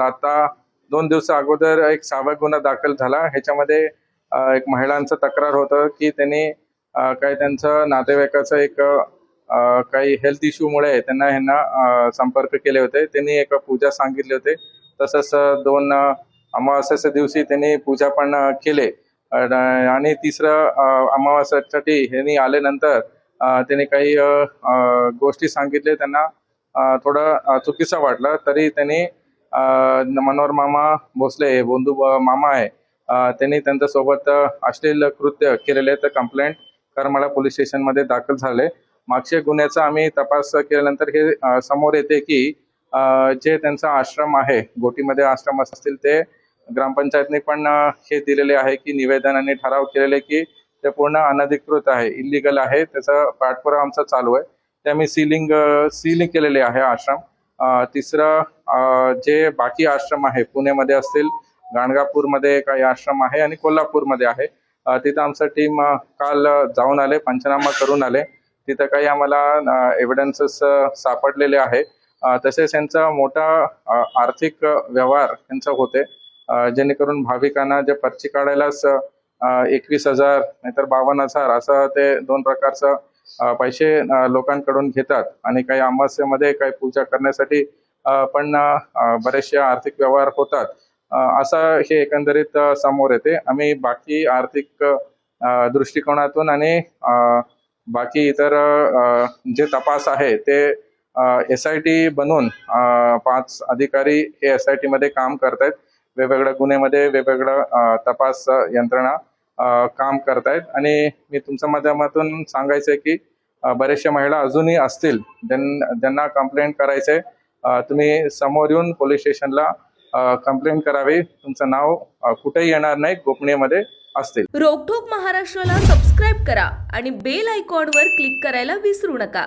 आता 2 दिवस अगोदर एक 6वा गुन्हा दाखल झाला। ह्याच्यामध्ये एक महिलांचं तक्रार होतं की त्यांनी काही त्यांचं नातेवाईकाचं एक काही हेल्थ इश्यूमुळे त्यांना ह्यांना संपर्क केले होते। त्यांनी एक पूजा सांगितली होते, तसंच 2 अमावास्येच्या दिवशी त्यांनी पूजा पण केले आणि तिसरं अमावास्येसाठी ह्यांनी आल्यानंतर त्यांनी काही गोष्टी सांगितले, त्यांना थोडं चुकीचं वाटलं। तरी त्यांनी मनोहर मामा भोसले हे बंधू मामा आहे, त्यांनी त्यांच्यासोबत अश्लील कृत्य केलेले तर कंप्लेंट करमाळा पोलीस स्टेशनमध्ये दाखल झाले। मागच्या गुन्ह्याचा आम्ही तपास केल्यानंतर हे समोर येते की जे त्यांचा आश्रम आहे, गोटीमध्ये आश्रम असतील, ते ग्रामपंचायतने पण हे दिलेले आहे की निवेदन आणि ठराव केलेले की ते पूर्ण अनधिकृत आहे, इलिगल आहे। त्याचा पाठपुरावा आमचा चालू आहे। ते आम्ही सीलिंग केलेले आहे आश्रम। तिसरं जे बाकी आश्रम आहे, पुण्यामध्ये असतील, गाणगापूरमध्ये काही आश्रम आहे आणि कोल्हापूरमध्ये आहे, तिथं आमचं टीम काल जाऊन आले, पंचनामा करून आले। तिथं काही आम्हाला एव्हिडन्सेस सापडलेले आहे। तसेच यांचा मोठा आर्थिक व्यवहार यांचा होते, जेणेकरून भाविकांना जे पर्ची काढायलाच 21,000 नाहीतर 52,000 असं ते 2 प्रकारचं पैसे लोकांकडून घेतात आणि काही अमावस्येमध्ये काही पूजा करण्यासाठी पण बरेचसे आर्थिक व्यवहार होतात, असं हे एकंदरीत समोर येते। आम्ही बाकी आर्थिक दृष्टिकोनातून आणि बाकी इतर जे तपास आहे ते SIT बनवून 5 अधिकारी हे SIT मध्ये काम करतायत। वेगवेगळ्या गुन्ह्यामध्ये वेगवेगळं तपास यंत्रणा काम करतायत आणि मी तुमच्या माध्यमातून सांगायचंय की बरेचशा महिला अजूनही असतील ज्यांना कंप्लेंट करायचंय, तुम्ही समोर येऊन पोलीस स्टेशनला कंप्लेंट करावी। तुमचं नाव कुठेही येणार नाही, गोपनीयमध्ये असतील। रोकठोक महाराष्ट्राला सबस्क्राईब करा आणि बेल आयकॉनवर क्लिक करायला विसरू नका।